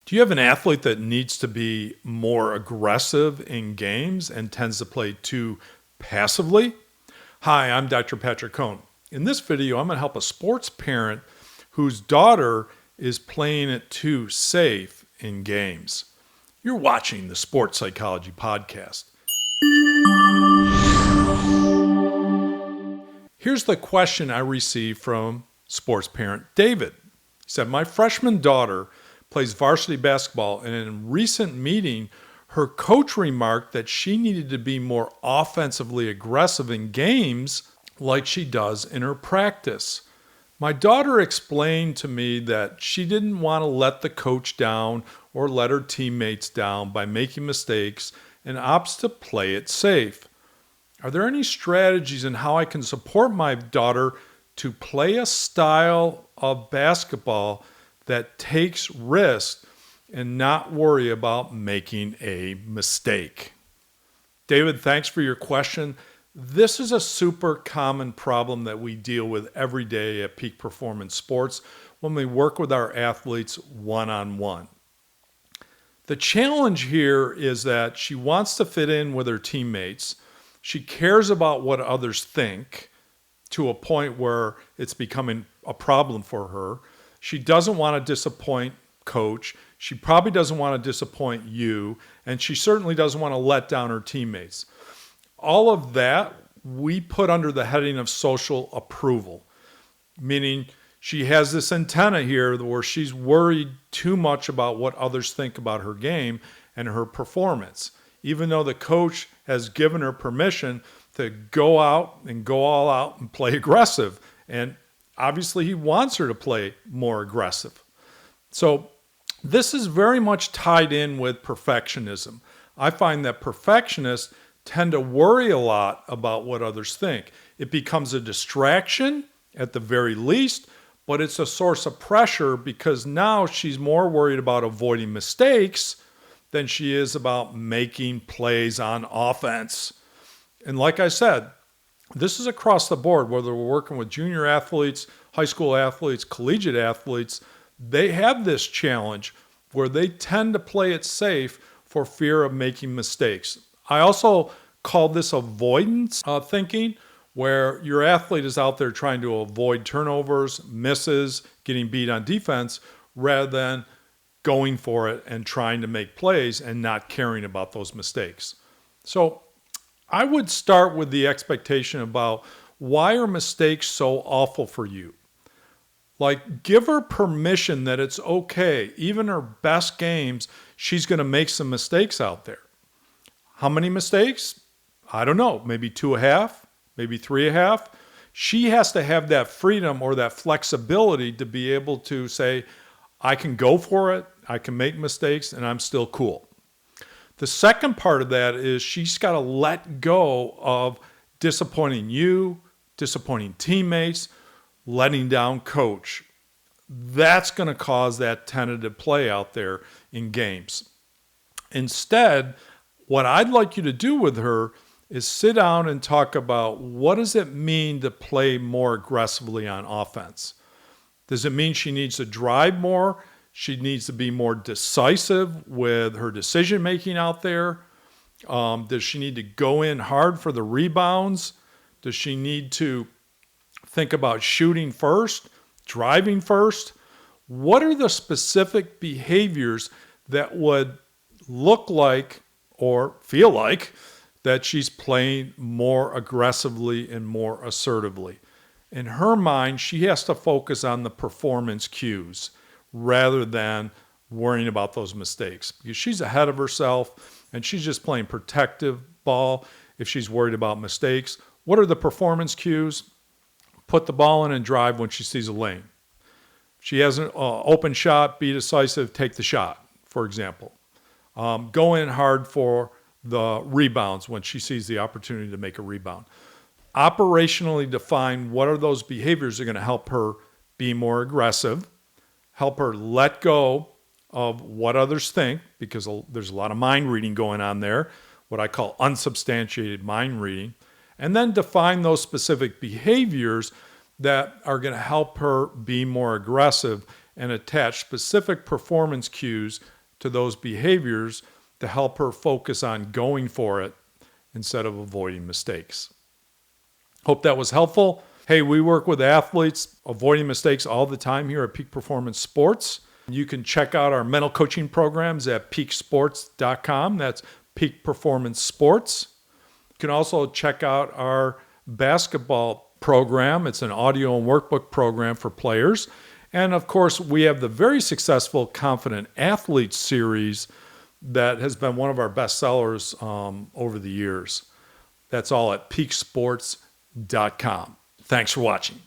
Do you have an athlete that needs to be more aggressive in games and tends to play too passively? Hi, I'm Dr. Patrick Cohn. In this video, I'm going to help a sports parent whose daughter is playing it too safe in games. You're watching the Sports Psychology Podcast. Here's the question I received from sports parent David. He said, my freshman daughter plays varsity basketball, and in a recent meeting, her coach remarked that she needed to be more offensively aggressive in games like she does in her practice. My daughter explained to me that she didn't want to let the coach down or let her teammates down by making mistakes and opts to play it safe. Are there any strategies in how I can support my daughter to play a style of basketball that takes risks and not worry about making a mistake? David, thanks for your question. This is a super common problem that we deal with every day at Peak Performance Sports when we work with our athletes one-on-one. The challenge here is that she wants to fit in with her teammates. She cares about what others think to a point where it's becoming a problem for her. She doesn't want to disappoint coach. She probably doesn't want to disappoint you, and she certainly doesn't want to let down her teammates. All of that we put under the heading of social approval, meaning she has this antenna here where she's worried too much about what others think about her game and her performance, even though the coach has given her permission to go out and go all out and play aggressive. And obviously he wants her to play more aggressive. So this is very much tied in with perfectionism. I find that perfectionists tend to worry a lot about what others think. It becomes a distraction at the very least, but it's a source of pressure because now she's more worried about avoiding mistakes than she is about making plays on offense. And like I said, this is across the board, whether we're working with junior athletes, high school athletes, collegiate athletes, they have this challenge where they tend to play it safe for fear of making mistakes. I also call this avoidance thinking, where your athlete is out there trying to avoid turnovers, misses, getting beat on defense, rather than going for it and trying to make plays and not caring about those mistakes. So I would start with the expectation about why are mistakes so awful for you? Like, give her permission that it's okay. Even her best games, she's going to make some mistakes out there. How many mistakes? I don't know. Maybe 2.5, maybe 3.5. She has to have that freedom or that flexibility to be able to say, I can go for it, I can make mistakes, and I'm still cool. The second part of that is she's got to let go of disappointing you, disappointing teammates, letting down coach. That's going to cause that tentative play out there in games. Instead, what I'd like you to do with her is sit down and talk about what does it mean to play more aggressively on offense? Does it mean she needs to drive more? She needs to be more decisive with her decision-making out there? Does she need to go in hard for the rebounds? Does she need to think about shooting first, driving first? What are the specific behaviors that would look like or feel like that she's playing more aggressively and more assertively? In her mind, she has to focus on the performance cues rather than worrying about those mistakes, because she's ahead of herself and she's just playing protective ball if she's worried about mistakes. What are the performance cues? Put the ball in and drive when she sees a lane. If she has an open shot, be decisive, take the shot, for example. Go in hard for the rebounds when she sees the opportunity to make a rebound. Operationally define what are those behaviors that are going to help her be more aggressive, help her let go of what others think, because there's a lot of mind reading going on there, what I call unsubstantiated mind reading, and then define those specific behaviors that are going to help her be more aggressive and attach specific performance cues to those behaviors to help her focus on going for it instead of avoiding mistakes. Hope that was helpful. Hey, we work with athletes avoiding mistakes all the time here at Peak Performance Sports. You can check out our mental coaching programs at peaksports.com. That's Peak Performance Sports. You can also check out our basketball program. It's an audio and workbook program for players. And of course, we have the very successful Confident Athlete series that has been one of our best sellers over the years. That's all at peaksports.com. Thanks for watching.